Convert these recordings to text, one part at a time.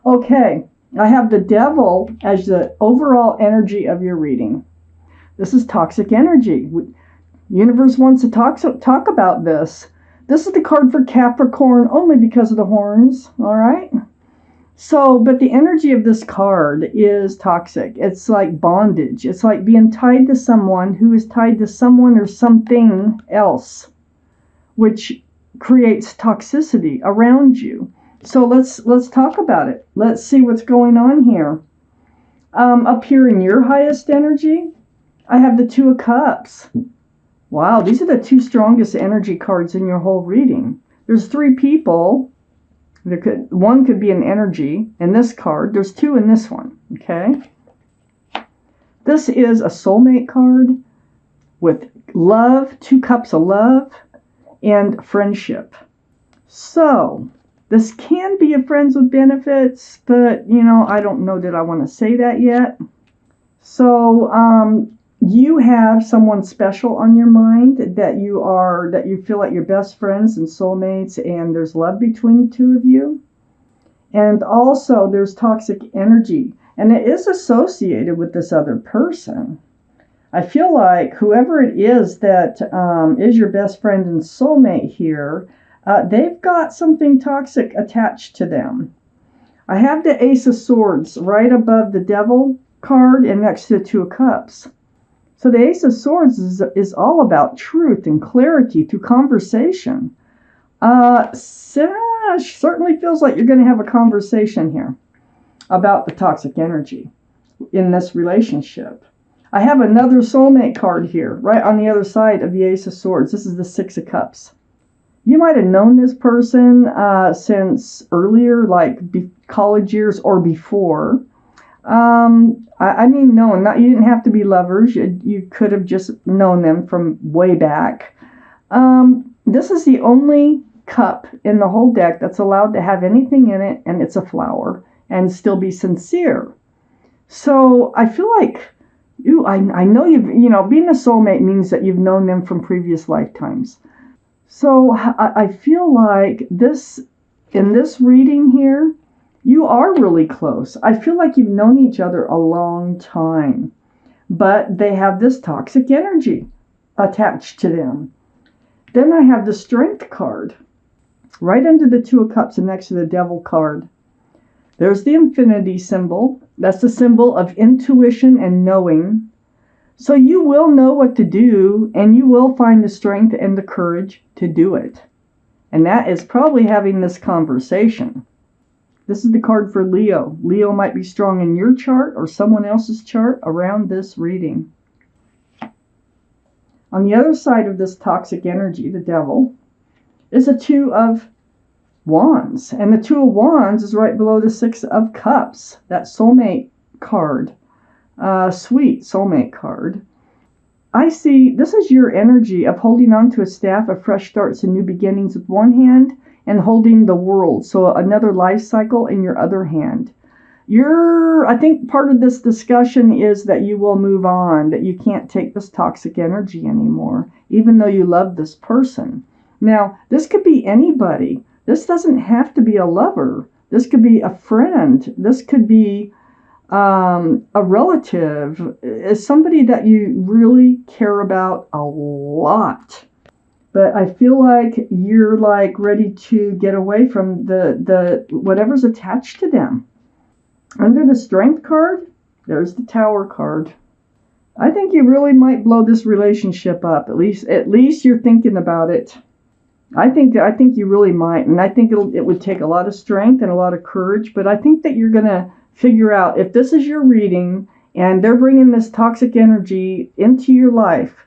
Okay, I have the devil as the overall energy of your reading. This is toxic energy. Universe wants to talk about this. This is the card for Capricorn only because of the horns, all right? So, but the energy of this card is toxic. It's like bondage. It's like being tied to someone who is tied to someone or something else, which creates toxicity around you. So let's talk about it. Let's see what's going on here. Up here in your highest energy, I have the Two of Cups. Wow, these are the two strongest energy cards in your whole reading. There's three people. One could be an energy in this card. There's two in this one, okay? This is a soulmate card with love, two cups of love, and friendship. So, this can be a friends with benefits, but, I don't know that I want to say that yet. So, you have someone special on your mind that you feel like your best friends and soulmates, and there's love between the two of you. And also there's toxic energy, and it is associated with this other person. I feel like whoever it is that is your best friend and soulmate here, they've got something toxic attached to them. I have the Ace of Swords right above the Devil card and next to the Two of Cups. So the Ace of Swords is all about truth and clarity through conversation. Certainly feels like you're going to have a conversation here about the toxic energy in this relationship. I have another soulmate card here, right on the other side of the Ace of Swords. This is the Six of Cups. You might have known this person since earlier, like college years or before. No, you didn't have to be lovers. You could have just known them from way back. This is the only cup in the whole deck that's allowed to have anything in it, and it's a flower, and still be sincere. So I feel like, I know being a soulmate means that you've known them from previous lifetimes. So I feel like in this reading here, you are really close. I feel like you've known each other a long time, but they have this toxic energy attached to them. Then I have the Strength card right under the Two of Cups and next to the Devil card. There's the infinity symbol. That's the symbol of intuition and knowing. So you will know what to do, and you will find the strength and the courage to do it. And that is probably having this conversation. This is the card for Leo. Leo might be strong in your chart or someone else's chart around this reading. On the other side of this toxic energy, the Devil, is a Two of Wands. And the Two of Wands is right below the Six of Cups, that soulmate card. Sweet soulmate card. I see this is your energy of holding on to a staff of fresh starts and new beginnings with one hand, and holding the world, so another life cycle, in your other hand. I think part of this discussion is that you will move on, that you can't take this toxic energy anymore, even though you love this person. Now, this could be anybody. This doesn't have to be a lover. This could be a friend. This could be a relative, somebody that you really care about a lot. But I feel like you're ready to get away from the whatever's attached to them. Under the Strength card, there's the Tower card. I think you really might blow this relationship up. At least you're thinking about it. I think you really might, and I think it would take a lot of strength and a lot of courage. But I think that you're gonna figure out, if this is your reading and they're bringing this toxic energy into your life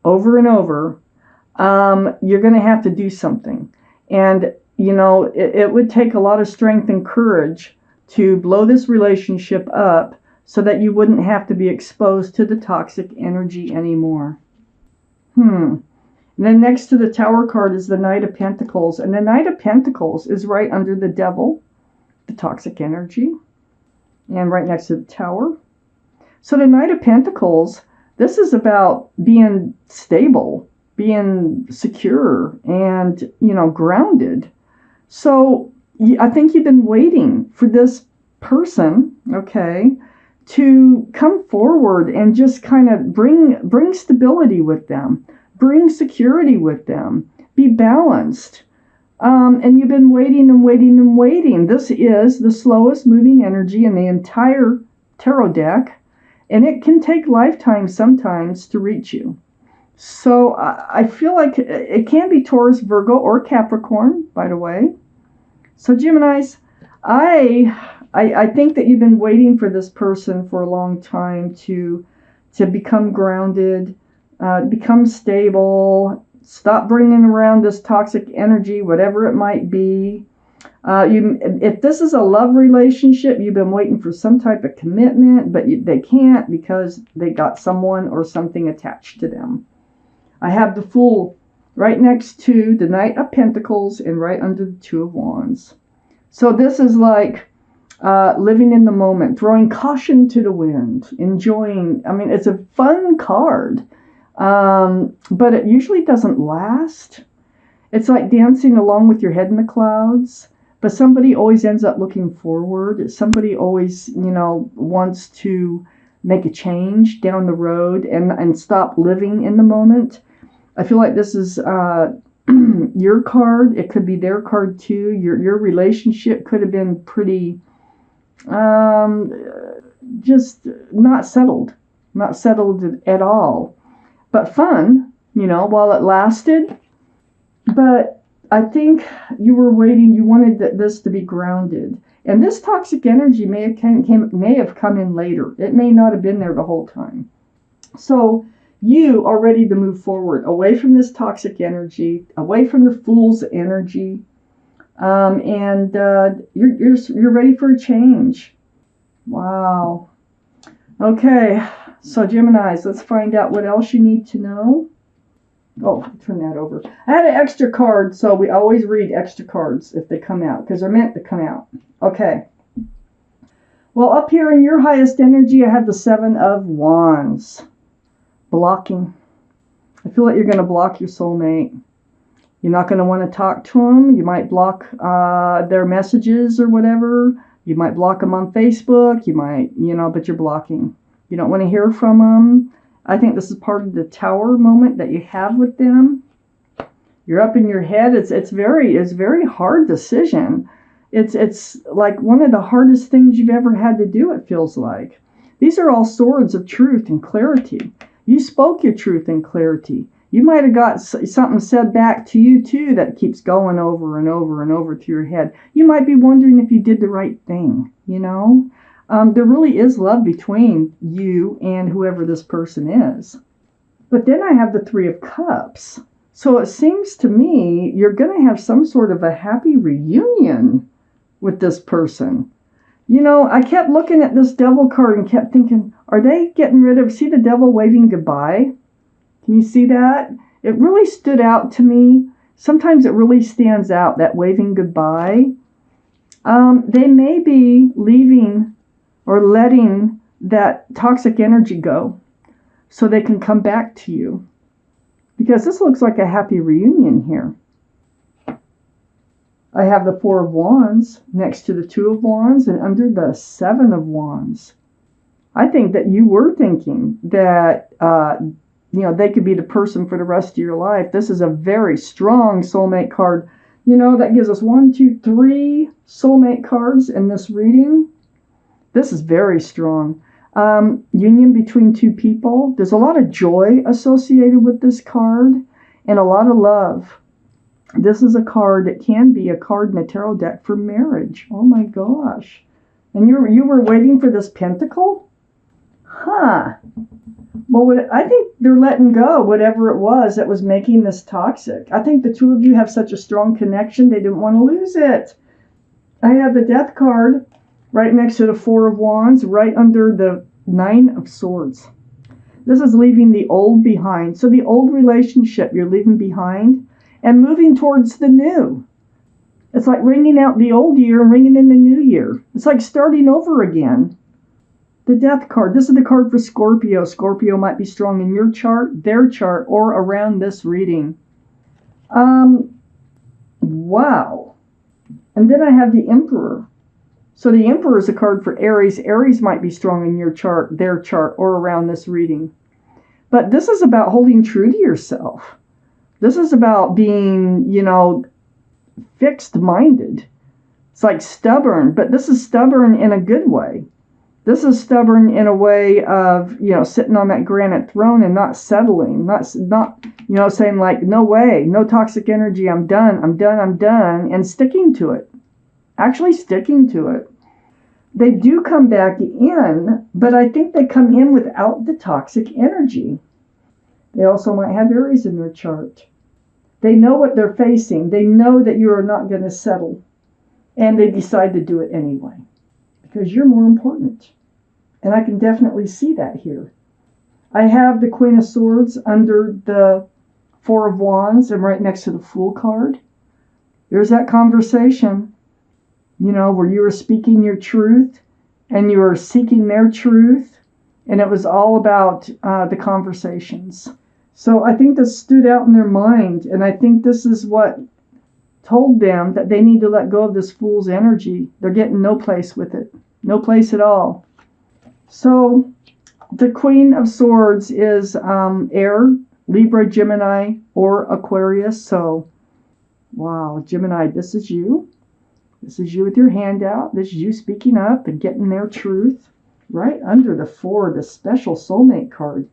over and over, you're going to have to do something. And, it would take a lot of strength and courage to blow this relationship up so that you wouldn't have to be exposed to the toxic energy anymore. And then next to the Tower card is the Knight of Pentacles. And the Knight of Pentacles is right under the Devil, the toxic energy, and right next to the Tower. So the Knight of Pentacles, this is about being stable, being secure, and, grounded. So I think you've been waiting for this person, okay, to come forward and just kind of bring stability with them, bring security with them, be balanced. And you've been waiting and waiting and waiting. This is the slowest moving energy in the entire tarot deck, and it can take lifetimes sometimes to reach you. So I feel like it can be Taurus, Virgo, or Capricorn, by the way. So Geminis, I think that you've been waiting for this person for a long time to become grounded, become stable, stop bringing around this toxic energy, whatever it might be. If this is a love relationship, you've been waiting for some type of commitment, but they can't because they got someone or something attached to them. I have the Fool right next to the Knight of Pentacles and right under the Two of Wands. So this is like living in the moment, throwing caution to the wind, enjoying. I mean, it's a fun card, but it usually doesn't last. It's like dancing along with your head in the clouds, but somebody always ends up looking forward. Somebody always, wants to make a change down the road and stop living in the moment. I feel like this is your card. It could be their card too. Your relationship could have been pretty just not settled at all. But fun, while it lasted. But I think you were waiting. You wanted this to be grounded, and this toxic energy may have come in later. It may not have been there the whole time. So you are ready to move forward, away from this toxic energy, away from the Fool's energy, and you're ready for a change. Wow. Okay, so Geminis, let's find out what else you need to know. Oh, turn that over. I had an extra card, so we always read extra cards if they come out, because they're meant to come out. Okay. Well, up here in your highest energy, I have the Seven of Wands. Blocking. I feel like you're going to block your soulmate. You're not going to want to talk to them. You might block their messages or whatever. You might block them on Facebook. You might, but you're blocking. You don't want to hear from them. I think this is part of the Tower moment that you have with them. You're up in your head. It's very hard decision. It's like one of the hardest things you've ever had to do, it feels like. These are all swords of truth and clarity. You spoke your truth and clarity. You might have got something said back to you too that keeps going over and over and over through your head. You might be wondering if you did the right thing, There really is love between you and whoever this person is. But then I have the Three of Cups. So it seems to me you're going to have some sort of a happy reunion with this person. I kept looking at this Devil card and kept thinking, are they getting rid of, see the Devil waving goodbye? Can you see that? It really stood out to me. Sometimes it really stands out, that waving goodbye. They may be leaving or letting that toxic energy go so they can come back to you. Because this looks like a happy reunion here. I have the Four of Wands next to the Two of Wands and under the Seven of Wands. I think that you were thinking that, they could be the person for the rest of your life. This is a very strong soulmate card. That gives us 1, 2, 3 soulmate cards in this reading. This is very strong. Union between two people. There's a lot of joy associated with this card and a lot of love. This is a card that can be a card in a tarot deck for marriage. Oh my gosh. And you were waiting for this pentacle? Huh. Well, I think they're letting go whatever it was that was making this toxic. I think the two of you have such a strong connection, they didn't want to lose it. I have the Death card right next to the Four of Wands, right under the Nine of Swords. This is leaving the old behind. So the old relationship you're leaving behind and moving towards the new. It's like ringing out the old year and ringing in the new year. It's like starting over again. The Death card. This is the card for Scorpio. Scorpio might be strong in your chart, their chart, or around this reading. Wow. And then I have the Emperor. So the Emperor is a card for Aries. Aries might be strong in your chart, their chart, or around this reading. But this is about holding true to yourself. This is about being, fixed-minded. It's like stubborn, but this is stubborn in a good way. This is stubborn in a way of, sitting on that granite throne and not settling, not saying like, no way, no toxic energy, I'm done, and sticking to it. Actually sticking to it. They do come back in, but I think they come in without the toxic energy. They also might have Aries in their chart. They know what they're facing. They know that you are not going to settle. And they decide to do it anyway. Because you're more important. And I can definitely see that here. I have the Queen of Swords under the Four of Wands and right next to the Fool card. There's that conversation, where you were speaking your truth and you were seeking their truth. And it was all about the conversations. So I think this stood out in their mind. And I think this is what told them that they need to let go of this fool's energy. They're getting no place with it. No place at all. So the Queen of Swords is air, Libra, Gemini, or Aquarius. So, wow, Gemini, this is you. This is you with your hand out. This is you speaking up and getting their truth. Right under the Four, the special soulmate card,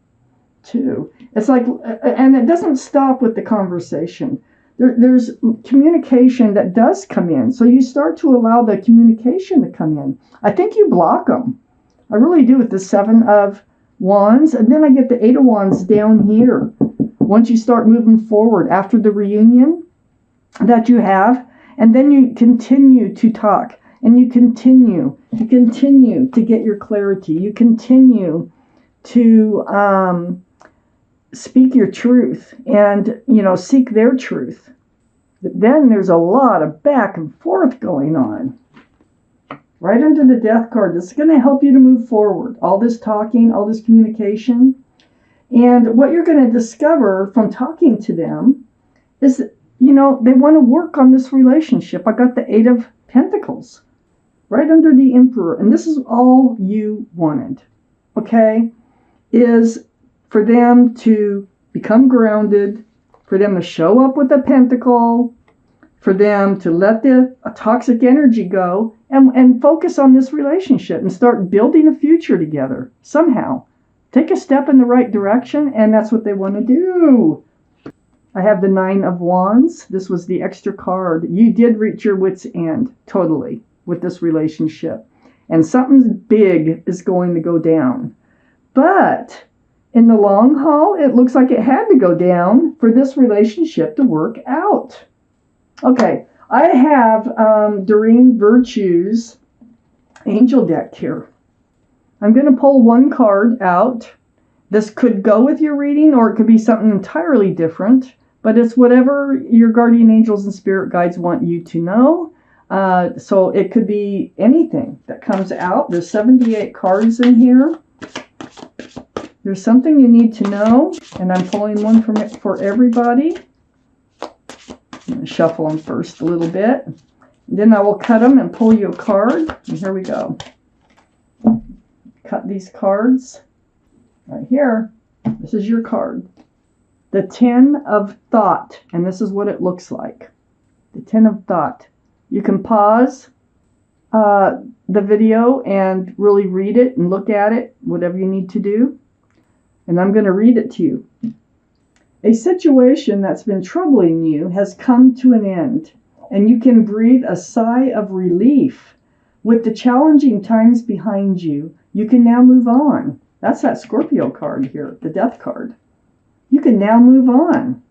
too. It's like, and it doesn't stop with the conversation. There's communication that does come in. So you start to allow the communication to come in. I think you block them. I really do with the Seven of Wands. And then I get the Eight of Wands down here. Once you start moving forward after the reunion that you have. And then you continue to talk. And you continue to get your clarity. You continue to speak your truth and, seek their truth. But then there's a lot of back and forth going on. Right under the Death card, this is going to help you to move forward. All this talking, all this communication. And what you're going to discover from talking to them is that, they want to work on this relationship. I got the Eight of Pentacles right under the Emperor. And this is all you wanted, okay, is for them to become grounded, for them to show up with a pentacle, for them to let the toxic energy go and focus on this relationship and start building a future together somehow. Take a step in the right direction, and that's what they want to do. I have the Nine of Wands. This was the extra card. You did reach your wit's end, totally, with this relationship. And something big is going to go down. But in the long haul, it looks like it had to go down for this relationship to work out. Okay, I have Doreen Virtue's angel deck here. I'm going to pull one card out. This could go with your reading, or it could be something entirely different. But it's whatever your guardian angels and spirit guides want you to know. So it could be anything that comes out. There's 78 cards in here. There's something you need to know, and I'm pulling one for everybody. I'm going to shuffle them first a little bit. Then I will cut them and pull you a card. And here we go. Cut these cards right here. This is your card. The Ten of Thought, and this is what it looks like. The Ten of Thought. You can pause the video and really read it and look at it, whatever you need to do. And I'm going to read it to you. A situation that's been troubling you has come to an end, and you can breathe a sigh of relief. With the challenging times behind you, you can now move on. That's that Scorpio card here, the Death card. You can now move on.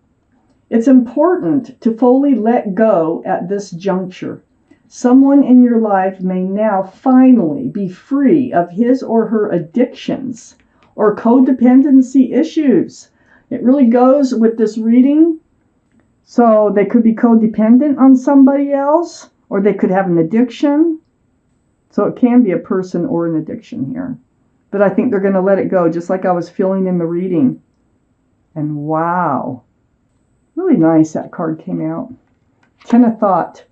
It's important to fully let go at this juncture. Someone in your life may now finally be free of his or her addictions or codependency issues. It really goes with this reading. So they could be codependent on somebody else, or they could have an addiction. So it can be a person or an addiction here. But I think they're going to let it go, just like I was feeling in the reading. And wow, really nice that card came out. Ten of Thought.